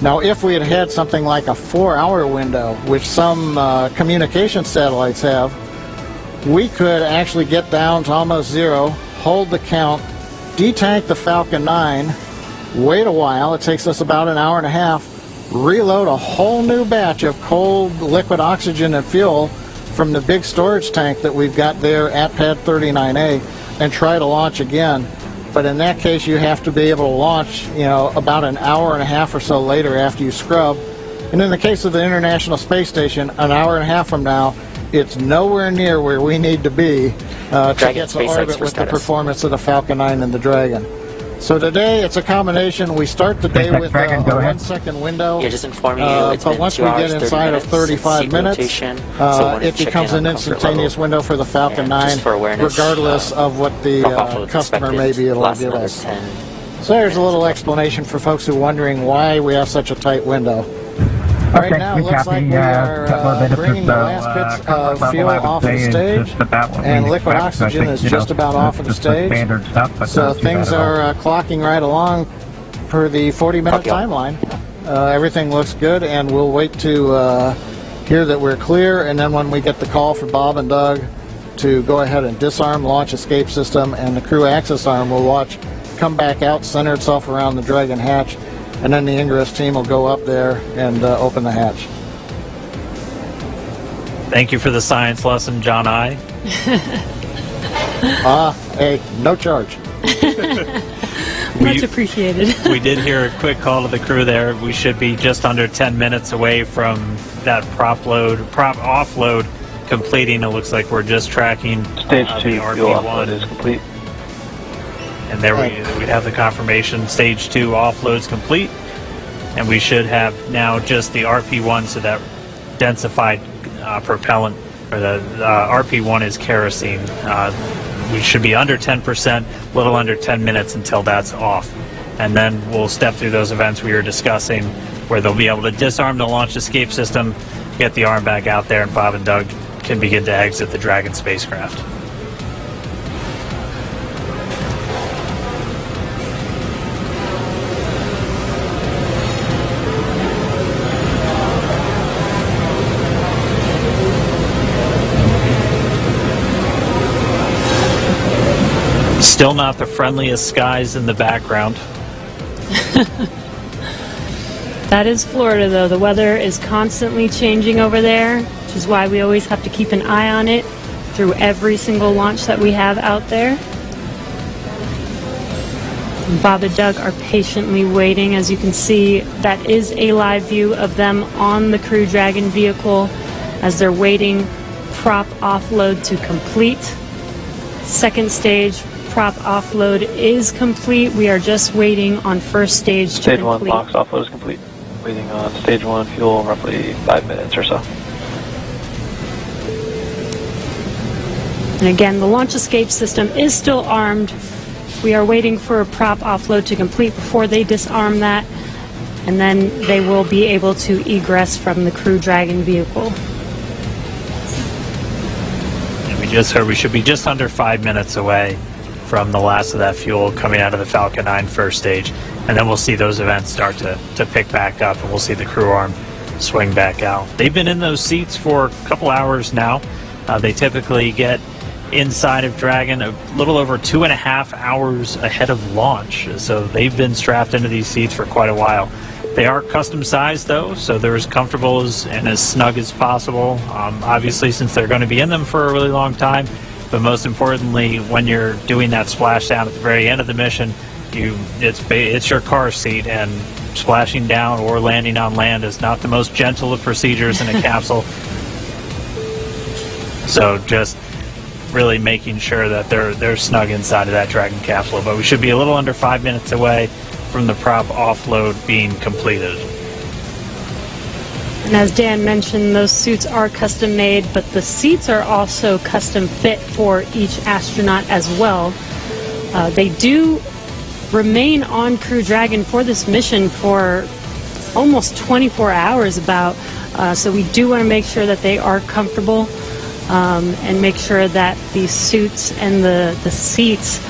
Now, if we had had something like a 4-hour window, which some communication satellites have, we could actually get down to almost 0, hold the count, detank the Falcon 9, wait a while, it takes us about an hour and a half, reload a whole new batch of cold liquid oxygen and fuel from the big storage tank that we've got there at Pad 39A, and try to launch again. But in that case, you have to be able to launch, about an hour and a half or so later after you scrub. And in the case of the International Space Station, an hour and a half from now, it's nowhere near where we need to be to get to orbit with the performance of the Falcon 9 and the Dragon. So today it's a combination. We start the day with a 1 second window. Yeah, just informing you, it's but been once 2 we hours, get 30 inside of minutes 35 seat minutes, rotation, so it becomes an instantaneous window for the Falcon And 9, just for awareness, regardless of what the customer may be able to give us. So there's a little explanation for folks who are wondering why we have such a tight window. Right now, it looks like we are bringing the last bits of fuel off the stage, and liquid oxygen is just about off of the stage. So things are clocking right along per the 40-minute timeline. Everything looks good, and we'll wait to hear that we're clear, and then when we get the call for Bob and Doug to go ahead and disarm launch escape system, and the crew access arm will watch come back out, center itself around the Dragon hatch, and then the ingress team will go up there and open the hatch. Thank you for the science lesson, John I. Hey, no charge. Much appreciated. We did hear a quick call to the crew there. We should be just under 10 minutes away from that prop offload completing. It looks like we're just tracking Stage 2 the fuel offload RP1 is complete. And there we have the confirmation. Stage 2 offload's complete, and we should have now just the RP1, so that densified propellant, or the RP1 is kerosene. We should be under 10%, a little under 10 minutes until that's off. And then we'll step through those events we were discussing, where they'll be able to disarm the launch escape system, get the arm back out there, and Bob and Doug can begin to exit the Dragon spacecraft. Still not the friendliest skies in the background. That is Florida, though. The weather is constantly changing over there, which is why we always have to keep an eye on it through every single launch that we have out there. Bob and Doug are patiently waiting. As you can see, that is a live view of them on the Crew Dragon vehicle as they're waiting prop offload to complete. Second stage prop offload is complete. We are just waiting on first stage to complete. Stage 1 box offload is complete. Waiting on stage 1 fuel, roughly 5 minutes or so. And again, the launch escape system is still armed. We are waiting for a prop offload to complete before they disarm that, and then they will be able to egress from the Crew Dragon vehicle. And we just heard we should be just under 5 minutes away from the last of that fuel coming out of the Falcon 9 first stage, and then we'll see those events start to pick back up, and we'll see the crew arm swing back out. They've been in those seats for a couple hours now. They typically get inside of Dragon a little over 2.5 hours ahead of launch, so they've been strapped into these seats for quite a while. They are custom sized though, so they're as comfortable and as snug as possible, obviously, since they're going to be in them for a really long time. But most importantly, when you're doing that splashdown at the very end of the mission, it's your car seat, and splashing down or landing on land is not the most gentle of procedures in a capsule. So just really making sure that they're snug inside of that Dragon capsule. But we should be a little under 5 minutes away from the prop offload being completed. And as Dan mentioned, those suits are custom made, but the seats are also custom fit for each astronaut as well. They do remain on Crew Dragon for this mission for almost 24 hours about, so we do want to make sure that they are comfortable and make sure that the suits and the seats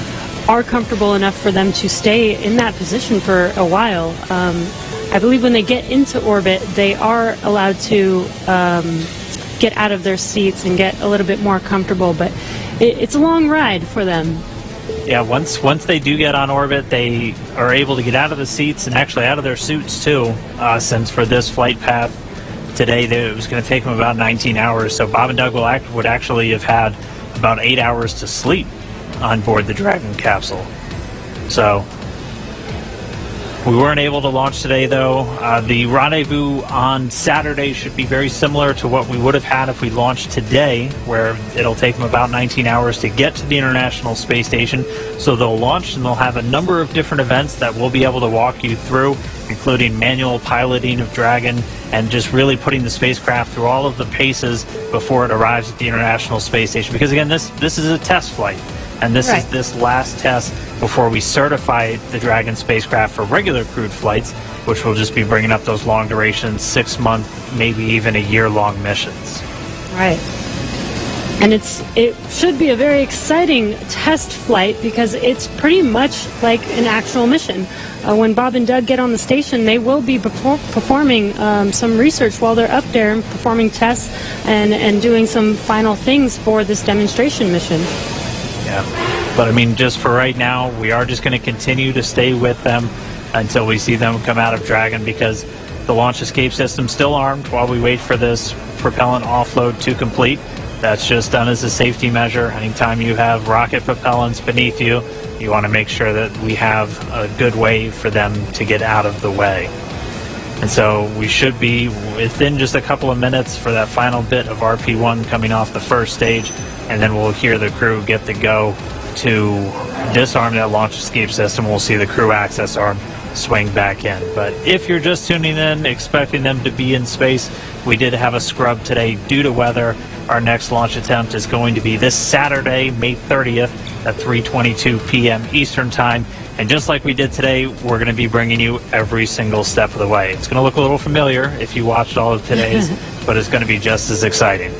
are comfortable enough for them to stay in that position for a while. I believe when they get into orbit, they are allowed to get out of their seats and get a little bit more comfortable, but it's a long ride for them. Yeah, once they do get on orbit, they are able to get out of the seats and actually out of their suits too, since for this flight path today, it was going to take them about 19 hours, so Bob and Doug would actually have had about 8 hours to sleep on board the Dragon capsule. So We weren't able to launch today, though. The rendezvous on Saturday should be very similar to what we would have had if we launched today, where it'll take them about 19 hours to get to the International Space Station. So they'll launch, and they'll have a number of different events that we'll be able to walk you through, including manual piloting of Dragon and just really putting the spacecraft through all of the paces before it arrives at the International Space Station. Because, again, this is a test flight. And this is this last test before we certify the Dragon spacecraft for regular crewed flights, which will just be bringing up those long duration, 6-month, maybe even a year-long missions. Right. And it should be a very exciting test flight because it's pretty much like an actual mission. When Bob and Doug get on the station, they will be performing some research while they're up there and performing tests and doing some final things for this demonstration mission. Yeah, but I mean, just for right now, we are just going to continue to stay with them until we see them come out of Dragon, because the launch escape system's still armed while we wait for this propellant offload to complete. That's just done as a safety measure. Anytime you have rocket propellants beneath you, you want to make sure that we have a good way for them to get out of the way. And so we should be within just a couple of minutes for that final bit of RP1 coming off the first stage, and then we'll hear the crew get the go to disarm that launch escape system. We'll see the crew access arm swing back in. But if you're just tuning in, expecting them to be in space, we did have a scrub today due to weather. Our next launch attempt is going to be this Saturday, May 30th at 3:22 p.m. Eastern Time. And just like we did today, we're going to be bringing you every single step of the way. It's going to look a little familiar if you watched all of today's, but it's going to be just as exciting.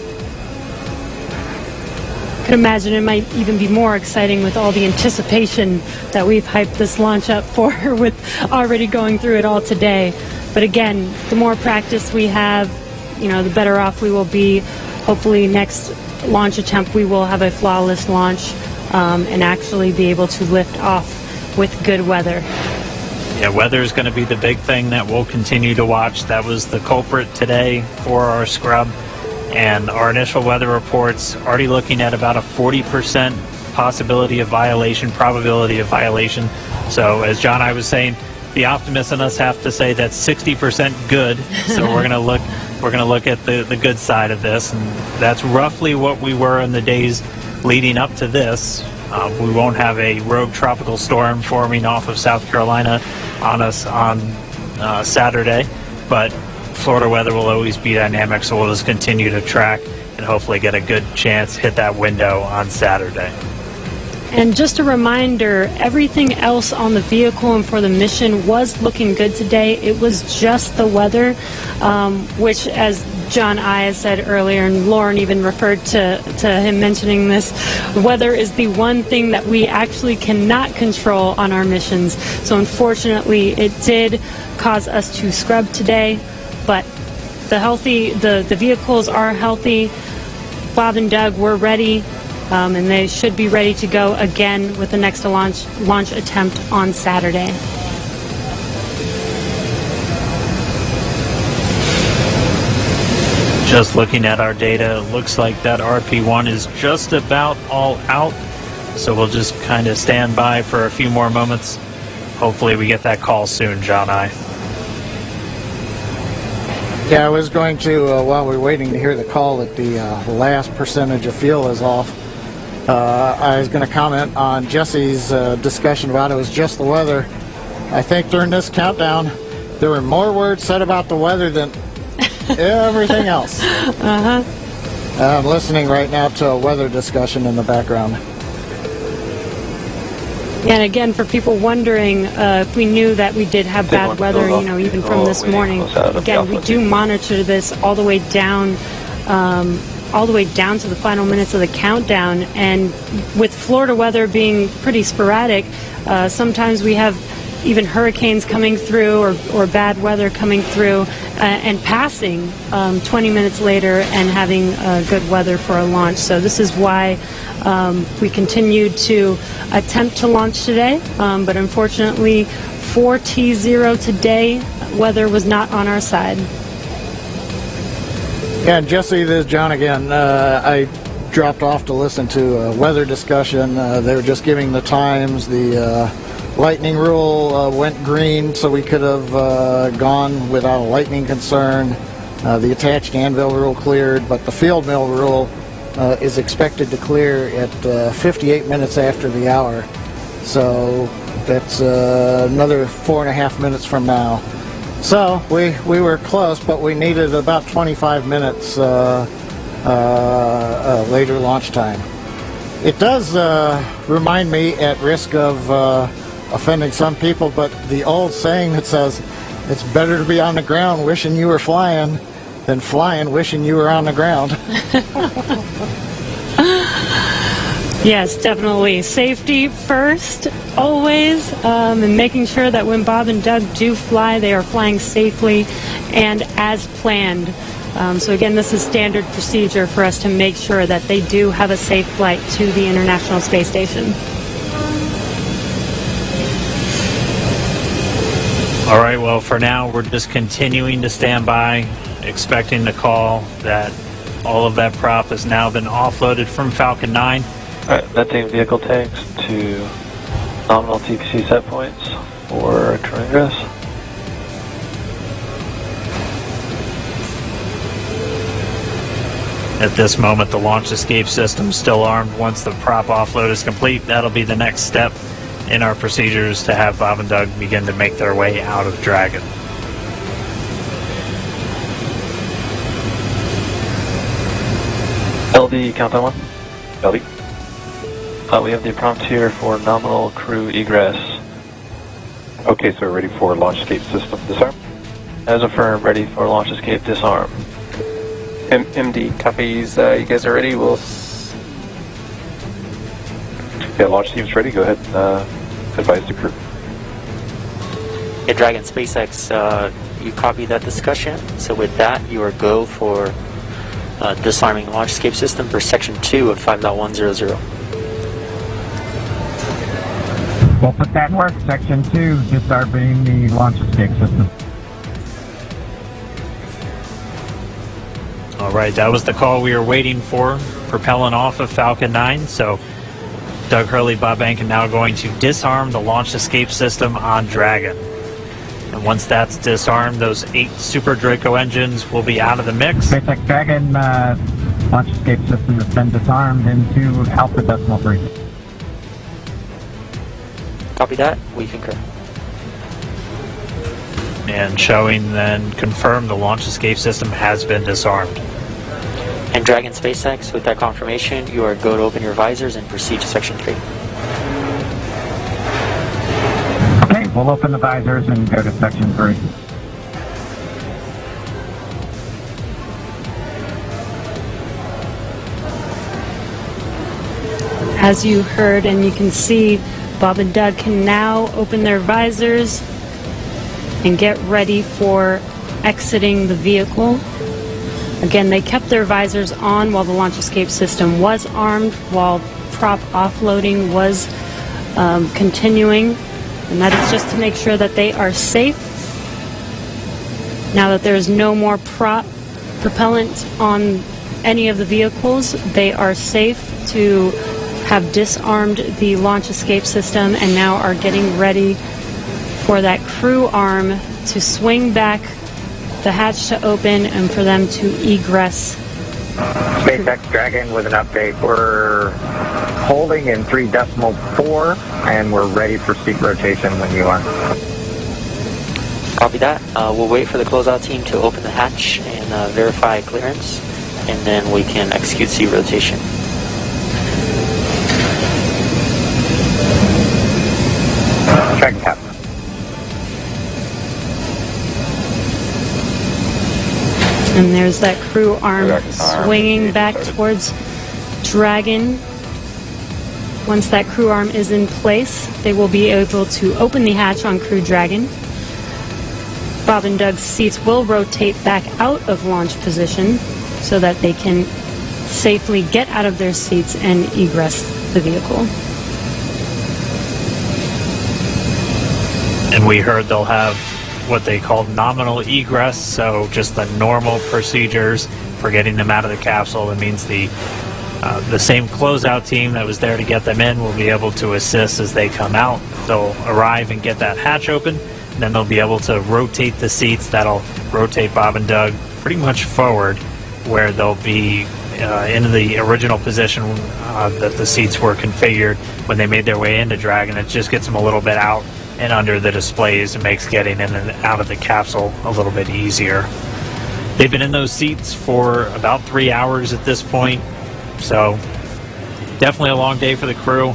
I can imagine it might even be more exciting with all the anticipation that we've hyped this launch up for, with already going through it all today. But again, the more practice we have, the better off we will be. Hopefully next launch attempt we will have a flawless launch and actually be able to lift off with good weather. Yeah, weather is going to be the big thing that we'll continue to watch. That was the culprit today for our scrub. And our initial weather reports already looking at about a 40% probability of violation. So as John and I was saying, the optimists in us have to say that's 60% good. So we're going to look at the good side of this, and that's roughly what we were in the days leading up to this. We won't have a rogue tropical storm forming off of South Carolina on us on Saturday, but Florida weather will always be dynamic, so we'll just continue to track and hopefully get a good chance hit that window on Saturday. And just a reminder, everything else on the vehicle and for the mission was looking good today. It was just the weather, which, as John I said earlier, and Lauren even referred to him mentioning this, weather is the one thing that we actually cannot control on our missions. So unfortunately, it did cause us to scrub today, but the vehicles are healthy. Bob and Doug were ready. And they should be ready to go again with the next launch attempt on Saturday. Just looking at our data, it looks like that RP1 is just about all out. So we'll just kind of stand by for a few more moments. Hopefully we get that call soon, John I. Yeah, I was going to, while we're waiting to hear the call that the last percentage of fuel is off, I was going to comment on Jesse's discussion about it was just the weather. I think during this countdown, there were more words said about the weather than everything else. I'm listening right now to a weather discussion in the background. And again, for people wondering if we knew that we did have bad weather, even from this morning, again, we do monitor this all the way down to the final minutes of the countdown. And with Florida weather being pretty sporadic, sometimes we have even hurricanes coming through or bad weather coming through and passing 20 minutes later and having good weather for a launch. So this is why we continued to attempt to launch today, but unfortunately 4T0 today, weather was not on our side. Yeah, and Jesse, this is John again. I dropped off to listen to a weather discussion. They were just giving the times, the lightning rule went green, so we could have gone without a lightning concern. The attached anvil rule cleared, but the field mill rule is expected to clear at 58 minutes after the hour. So that's another 4.5 minutes from now. So we were close, but we needed about 25 minutes later launch time. It does remind me, at risk of offending some people, but the old saying that says it's better to be on the ground wishing you were flying than flying wishing you were on the ground. Yes, definitely. Safety first, always, and making sure that when Bob and Doug do fly, they are flying safely and as planned. So again, this is standard procedure for us to make sure that they do have a safe flight to the International Space Station. All right, well, for now, we're just continuing to stand by, expecting the call that all of that prop has now been offloaded from Falcon 9. All right, venting vehicle tanks to nominal TPC set points for crew ingress. At this moment, the launch escape system is still armed. Once the prop offload is complete, that'll be the next step in our procedures to have Bob and Doug begin to make their way out of Dragon. LD, countdown 1. LD. We have the prompt here for nominal crew egress. Okay, so we're ready for launch escape system disarm. As affirmed, ready for launch escape disarm. MD copies. You guys are ready? Yeah, launch team's ready. Go ahead and advise the crew. Yeah, Dragon SpaceX, you copy that discussion. So with that, you are go for disarming launch escape system for section 2 of 5.100. We'll put that in work. Section 2, disarming the launch escape system. All right, that was the call we were waiting for, propelling off of Falcon 9. So Doug Hurley, Bob Ankin now going to disarm the launch escape system on Dragon. And once that's disarmed, those 8 Super Draco engines will be out of the mix. SpaceX Dragon launch escape system has been disarmed into Alpha Decimal 3. Copy that. We concur. And showing then confirm the launch escape system has been disarmed. And Dragon SpaceX, with that confirmation, you are go to open your visors and proceed to section 3. Okay, we'll open the visors and go to section 3. As you heard and you can see, Bob and Doug can now open their visors and get ready for exiting the vehicle. Again, they kept their visors on while the launch escape system was armed, while prop offloading was continuing, and that is just to make sure that they are safe. Now that there is no more propellant on any of the vehicles, they are safe to have disarmed the launch escape system and now are getting ready for that crew arm to swing back, the hatch to open, and for them to egress. SpaceX Dragon with an update. We're holding in 3.4 and we're ready for seat rotation when you are. Copy that. We'll wait for the closeout team to open the hatch and verify clearance, and then we can execute seat rotation. Check cap. And there's that crew arm swinging back towards Dragon. Once that crew arm is in place, they will be able to open the hatch on Crew Dragon. Bob and Doug's seats will rotate back out of launch position so that they can safely get out of their seats and egress the vehicle. And we heard they'll have what they call nominal egress, so just the normal procedures for getting them out of the capsule. That means the The same closeout team that was there to get them in will be able to assist as they come out. They'll arrive and get that hatch open, and then they'll be able to rotate the seats. That'll rotate Bob and Doug pretty much forward, where they'll be in the original position that the seats were configured when they made their way into Dragon. It just gets them a little bit out and under the displays and makes getting in and out of the capsule a little bit easier. They've been in those seats for about 3 hours at this point, so definitely a long day for the crew.